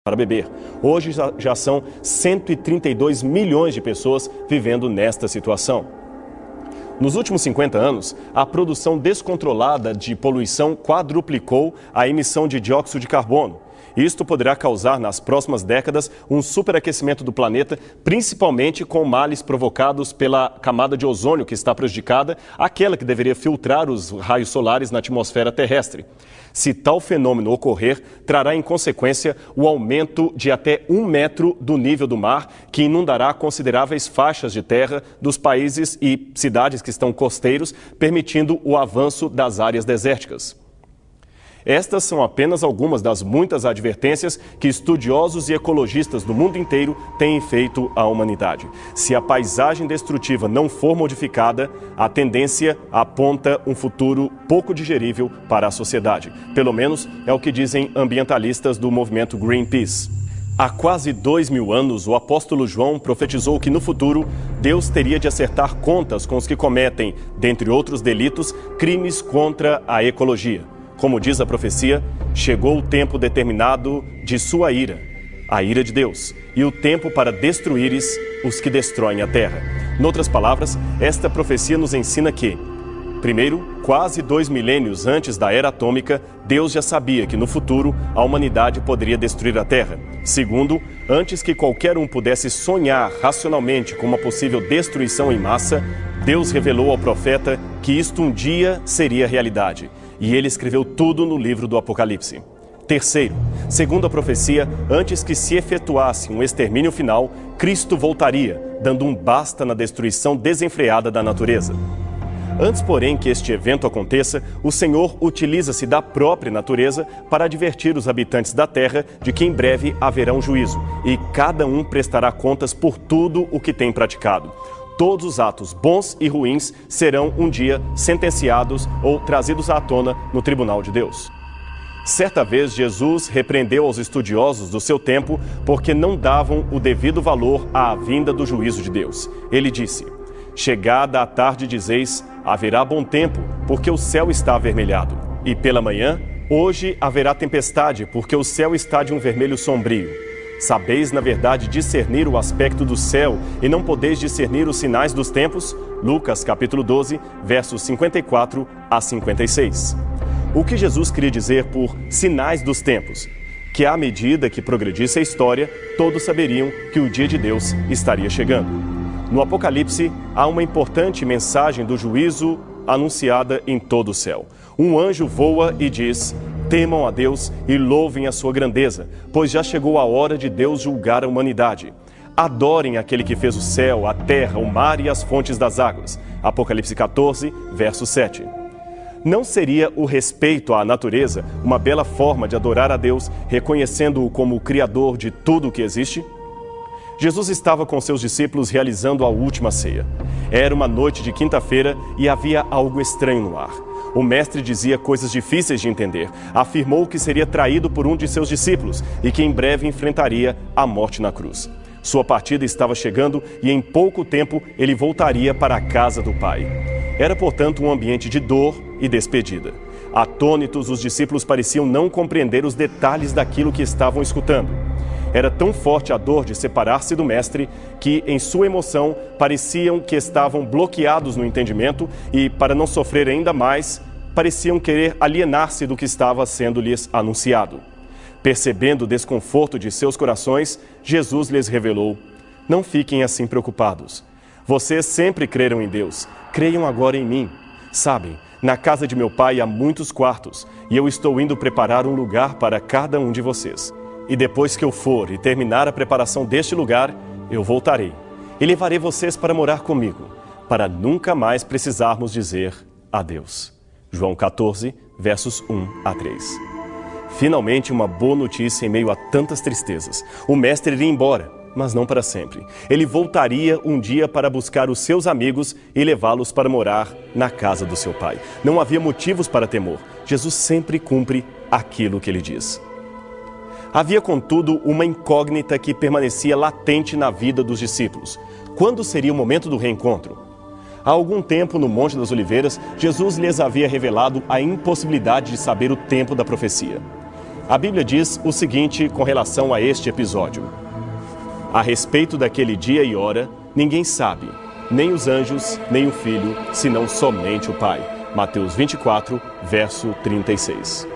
para beber. Hoje já são 132 milhões de pessoas vivendo nesta situação. Nos últimos 50 anos, a produção descontrolada de poluição quadruplicou a emissão de dióxido de carbono. Isto poderá causar, nas próximas décadas, um superaquecimento do planeta, principalmente com males provocados pela camada de ozônio que está prejudicada, aquela que deveria filtrar os raios solares na atmosfera terrestre. Se tal fenômeno ocorrer, trará em consequência o aumento de até 1 metro do nível do mar, que inundará consideráveis faixas de terra dos países e cidades que estão costeiros, permitindo o avanço das áreas desérticas. Estas são apenas algumas das muitas advertências que estudiosos e ecologistas do mundo inteiro têm feito à humanidade. Se a paisagem destrutiva não for modificada, a tendência aponta um futuro pouco digerível para a sociedade. Pelo menos é o que dizem ambientalistas do movimento Greenpeace. Há quase 2000 anos, o apóstolo João profetizou que no futuro Deus teria de acertar contas com os que cometem, dentre outros delitos, crimes contra a ecologia. Como diz a profecia, chegou o tempo determinado de sua ira, a ira de Deus, e o tempo para destruíres os que destroem a terra. Noutras palavras, esta profecia nos ensina que, primeiro, quase 2 milênios antes da era atômica, Deus já sabia que no futuro a humanidade poderia destruir a terra. Segundo, antes que qualquer um pudesse sonhar racionalmente com uma possível destruição em massa, Deus revelou ao profeta que isto um dia seria realidade. E ele escreveu tudo no livro do Apocalipse. Terceiro, segundo a profecia, antes que se efetuasse um extermínio final, Cristo voltaria, dando um basta na destruição desenfreada da natureza. Antes, porém, que este evento aconteça, o Senhor utiliza-se da própria natureza para advertir os habitantes da terra de que em breve haverá um juízo, e cada um prestará contas por tudo o que tem praticado. Todos os atos bons e ruins serão um dia sentenciados ou trazidos à tona no tribunal de Deus. Certa vez, Jesus repreendeu aos estudiosos do seu tempo porque não davam o devido valor à vinda do juízo de Deus. Ele disse: chegada a tarde dizeis, haverá bom tempo, porque o céu está avermelhado. E pela manhã, hoje haverá tempestade, porque o céu está de um vermelho sombrio. Sabeis, na verdade, discernir o aspecto do céu e não podeis discernir os sinais dos tempos? Lucas, capítulo 12, versos 54 a 56. O que Jesus queria dizer por sinais dos tempos? Que à medida que progredisse a história, todos saberiam que o dia de Deus estaria chegando. No Apocalipse, há uma importante mensagem do juízo anunciada em todo o céu. Um anjo voa e diz: temam a Deus e louvem a sua grandeza, pois já chegou a hora de Deus julgar a humanidade. Adorem aquele que fez o céu, a terra, o mar e as fontes das águas. Apocalipse 14, verso 7. Não seria o respeito à natureza uma bela forma de adorar a Deus, reconhecendo-o como o Criador de tudo o que existe? Jesus estava com seus discípulos realizando a última ceia. Era uma noite de quinta-feira e havia algo estranho no ar. O mestre dizia coisas difíceis de entender. Afirmou que seria traído por um de seus discípulos e que em breve enfrentaria a morte na cruz. Sua partida estava chegando e em pouco tempo ele voltaria para a casa do Pai. Era, portanto, um ambiente de dor e despedida. Atônitos, os discípulos pareciam não compreender os detalhes daquilo que estavam escutando. Era tão forte a dor de separar-se do mestre que, em sua emoção, pareciam que estavam bloqueados no entendimento e, para não sofrer ainda mais, pareciam querer alienar-se do que estava sendo-lhes anunciado. Percebendo o desconforto de seus corações, Jesus lhes revelou: não fiquem assim preocupados. Vocês sempre creram em Deus, creiam agora em mim. Sabem, na casa de meu pai há muitos quartos e eu estou indo preparar um lugar para cada um de vocês. E depois que eu for e terminar a preparação deste lugar, eu voltarei e levarei vocês para morar comigo, para nunca mais precisarmos dizer adeus. João 14, versos 1 a 3. Finalmente, uma boa notícia em meio a tantas tristezas. O mestre iria embora, mas não para sempre. Ele voltaria um dia para buscar os seus amigos e levá-los para morar na casa do seu pai. Não havia motivos para temor. Jesus sempre cumpre aquilo que ele diz. Havia, contudo, uma incógnita que permanecia latente na vida dos discípulos. Quando seria o momento do reencontro? Há algum tempo, no Monte das Oliveiras, Jesus lhes havia revelado a impossibilidade de saber o tempo da profecia. A Bíblia diz o seguinte com relação a este episódio: a respeito daquele dia e hora, ninguém sabe, nem os anjos, nem o Filho, senão somente o Pai. Mateus 24, verso 36.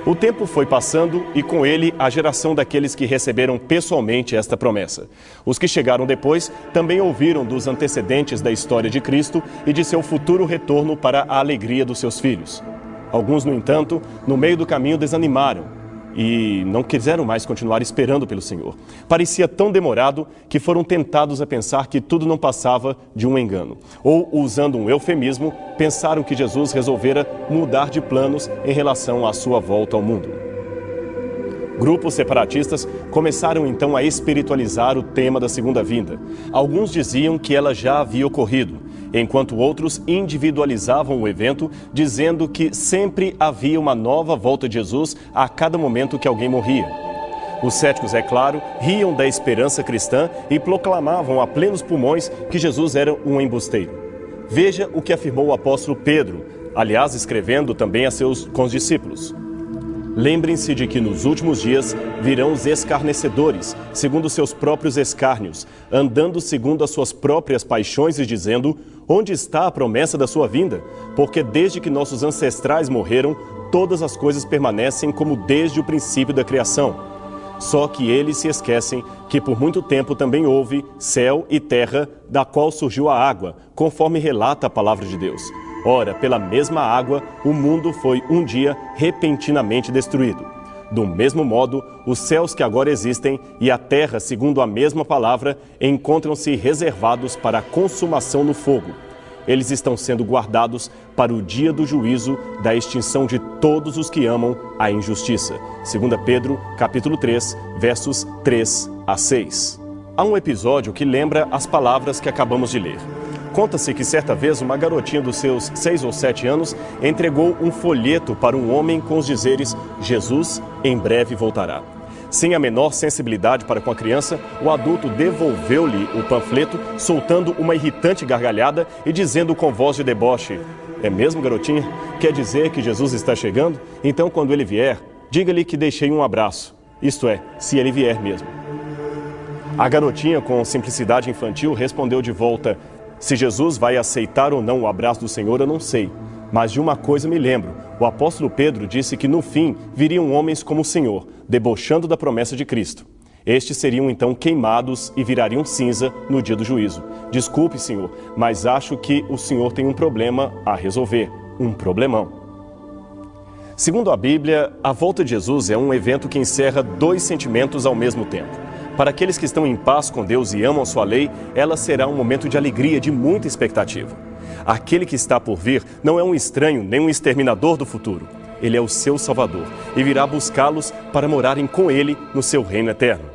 O tempo foi passando e com ele a geração daqueles que receberam pessoalmente esta promessa. Os que chegaram depois também ouviram dos antecedentes da história de Cristo e de seu futuro retorno para a alegria dos seus filhos. Alguns, no entanto, no meio do caminho desanimaram e não quiseram mais continuar esperando pelo Senhor. Parecia tão demorado que foram tentados a pensar que tudo não passava de um engano. Ou, usando um eufemismo, pensaram que Jesus resolvera mudar de planos em relação à sua volta ao mundo. Grupos separatistas começaram então a espiritualizar o tema da segunda vinda. Alguns diziam que ela já havia ocorrido, enquanto outros individualizavam o evento, dizendo que sempre havia uma nova volta de Jesus a cada momento que alguém morria. Os céticos, é claro, riam da esperança cristã e proclamavam a plenos pulmões que Jesus era um embusteiro. Veja o que afirmou o apóstolo Pedro, aliás, escrevendo também a seus condiscípulos. Lembrem-se de que nos últimos dias virão os escarnecedores, segundo seus próprios escárnios, andando segundo as suas próprias paixões e dizendo: onde está a promessa da sua vinda? Porque desde que nossos ancestrais morreram, todas as coisas permanecem como desde o princípio da criação. Só que eles se esquecem que por muito tempo também houve céu e terra, da qual surgiu a água, conforme relata a palavra de Deus. Ora, pela mesma água, o mundo foi um dia repentinamente destruído. Do mesmo modo, os céus que agora existem e a terra, segundo a mesma palavra, encontram-se reservados para a consumação no fogo. Eles estão sendo guardados para o dia do juízo, da extinção de todos os que amam a injustiça. 2 Pedro, capítulo 3, versos 3 a 6. Há um episódio que lembra as palavras que acabamos de ler. Conta-se que certa vez uma garotinha dos seus 6 ou 7 anos entregou um folheto para um homem com os dizeres: Jesus em breve voltará. Sem a menor sensibilidade para com a criança, o adulto devolveu-lhe o panfleto, soltando uma irritante gargalhada e dizendo com voz de deboche: é mesmo, garotinha? Quer dizer que Jesus está chegando? Então, quando ele vier, diga-lhe que deixei um abraço. Isto é, se ele vier mesmo. A garotinha, com simplicidade infantil, respondeu de volta: se Jesus vai aceitar ou não o abraço do Senhor, eu não sei. Mas de uma coisa me lembro: o apóstolo Pedro disse que no fim viriam homens como o Senhor, debochando da promessa de Cristo. Estes seriam então queimados e virariam cinza no dia do juízo. Desculpe, Senhor, mas acho que o Senhor tem um problema a resolver, um problemão. Segundo a Bíblia, a volta de Jesus é um evento que encerra dois sentimentos ao mesmo tempo. Para aqueles que estão em paz com Deus e amam sua lei, ela será um momento de alegria, de muita expectativa. Aquele que está por vir não é um estranho, nem um exterminador do futuro. Ele é o seu Salvador e virá buscá-los para morarem com ele no seu reino eterno.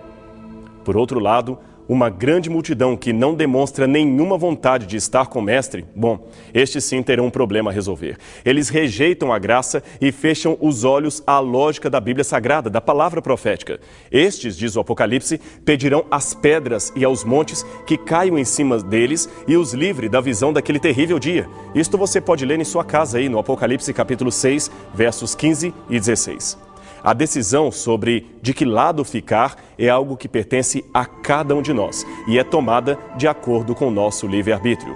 Por outro lado, uma grande multidão que não demonstra nenhuma vontade de estar com o Mestre, bom, estes sim terão um problema a resolver. Eles rejeitam a graça e fecham os olhos à lógica da Bíblia Sagrada, da palavra profética. Estes, diz o Apocalipse, pedirão às pedras e aos montes que caiam em cima deles e os livre da visão daquele terrível dia. Isto você pode ler em sua casa aí no Apocalipse capítulo 6, versos 15 e 16. A decisão sobre de que lado ficar é algo que pertence a cada um de nós e é tomada de acordo com o nosso livre-arbítrio.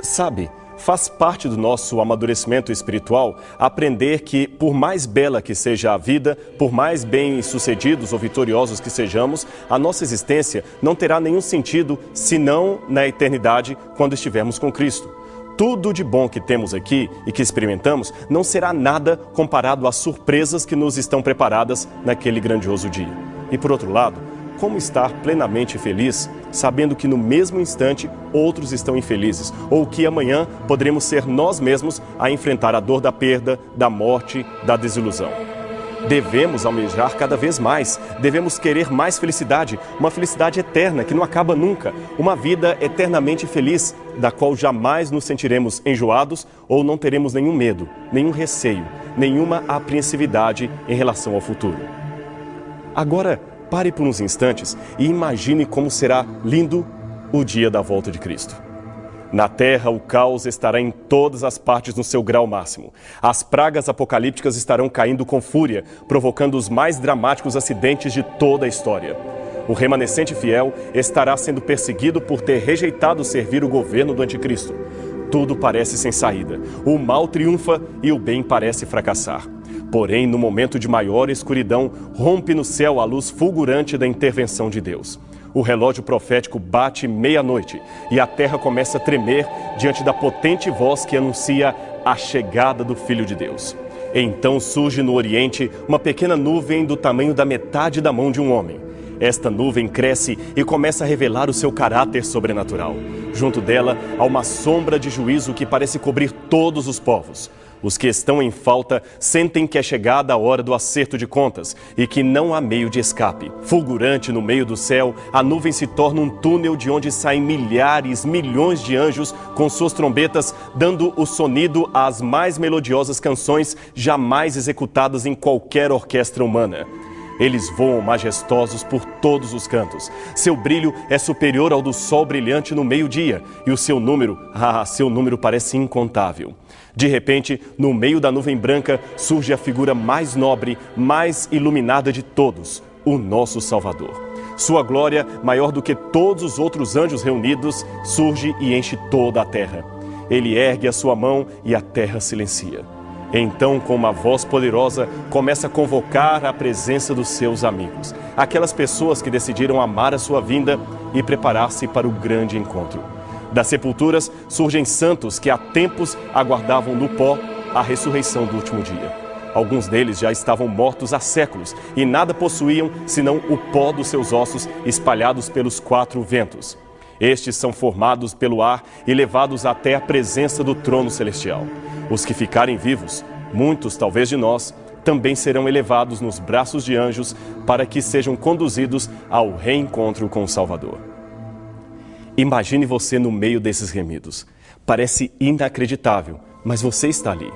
Sabe, faz parte do nosso amadurecimento espiritual aprender que, por mais bela que seja a vida, por mais bem-sucedidos ou vitoriosos que sejamos, a nossa existência não terá nenhum sentido senão na eternidade, quando estivermos com Cristo. Tudo de bom que temos aqui e que experimentamos não será nada comparado às surpresas que nos estão preparadas naquele grandioso dia. E por outro lado, como estar plenamente feliz sabendo que no mesmo instante outros estão infelizes, ou que amanhã poderemos ser nós mesmos a enfrentar a dor da perda, da morte, da desilusão? Devemos almejar cada vez mais, devemos querer mais felicidade, uma felicidade eterna que não acaba nunca, uma vida eternamente feliz, da qual jamais nos sentiremos enjoados ou não teremos nenhum medo, nenhum receio, nenhuma apreensividade em relação ao futuro. Agora, pare por uns instantes e imagine como será lindo o dia da volta de Cristo. Na terra, o caos estará em todas as partes no seu grau máximo. As pragas apocalípticas estarão caindo com fúria, provocando os mais dramáticos acidentes de toda a história. O remanescente fiel estará sendo perseguido por ter rejeitado servir o governo do anticristo. Tudo parece sem saída. O mal triunfa e o bem parece fracassar. Porém, no momento de maior escuridão, rompe no céu a luz fulgurante da intervenção de Deus. O relógio profético bate meia-noite e a terra começa a tremer diante da potente voz que anuncia a chegada do Filho de Deus. Então surge no Oriente uma pequena nuvem do tamanho da metade da mão de um homem. Esta nuvem cresce e começa a revelar o seu caráter sobrenatural. Junto dela há uma sombra de juízo que parece cobrir todos os povos. Os que estão em falta sentem que é chegada a hora do acerto de contas e que não há meio de escape. Fulgurante no meio do céu, a nuvem se torna um túnel de onde saem milhares, milhões de anjos com suas trombetas, dando o sonido às mais melodiosas canções jamais executadas em qualquer orquestra humana. Eles voam majestosos por todos os cantos. Seu brilho é superior ao do sol brilhante no meio-dia e o seu número parece incontável. De repente, no meio da nuvem branca, surge a figura mais nobre, mais iluminada de todos, o nosso Salvador. Sua glória, maior do que todos os outros anjos reunidos, surge e enche toda a terra. Ele ergue a sua mão e a terra silencia. Então, com uma voz poderosa, começa a convocar a presença dos seus amigos, aquelas pessoas que decidiram amar a sua vinda e preparar-se para o grande encontro. Das sepulturas surgem santos que há tempos aguardavam no pó a ressurreição do último dia. Alguns deles já estavam mortos há séculos e nada possuíam senão o pó dos seus ossos espalhados pelos 4 ventos. Estes são formados pelo ar e levados até a presença do trono celestial. Os que ficarem vivos, muitos talvez de nós, também serão elevados nos braços de anjos para que sejam conduzidos ao reencontro com o Salvador. Imagine você no meio desses remidos. Parece inacreditável, mas você está ali.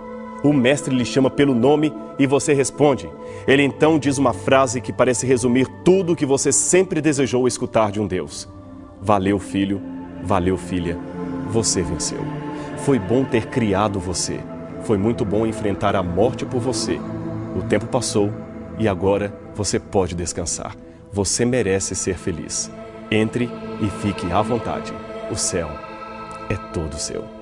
O mestre lhe chama pelo nome e você responde. Ele então diz uma frase que parece resumir tudo o que você sempre desejou escutar de um Deus. Valeu, filho, valeu, filha, você venceu. Foi bom ter criado você. Foi muito bom enfrentar a morte por você. O tempo passou e agora você pode descansar. Você merece ser feliz. Entre e fique à vontade. O céu é todo seu.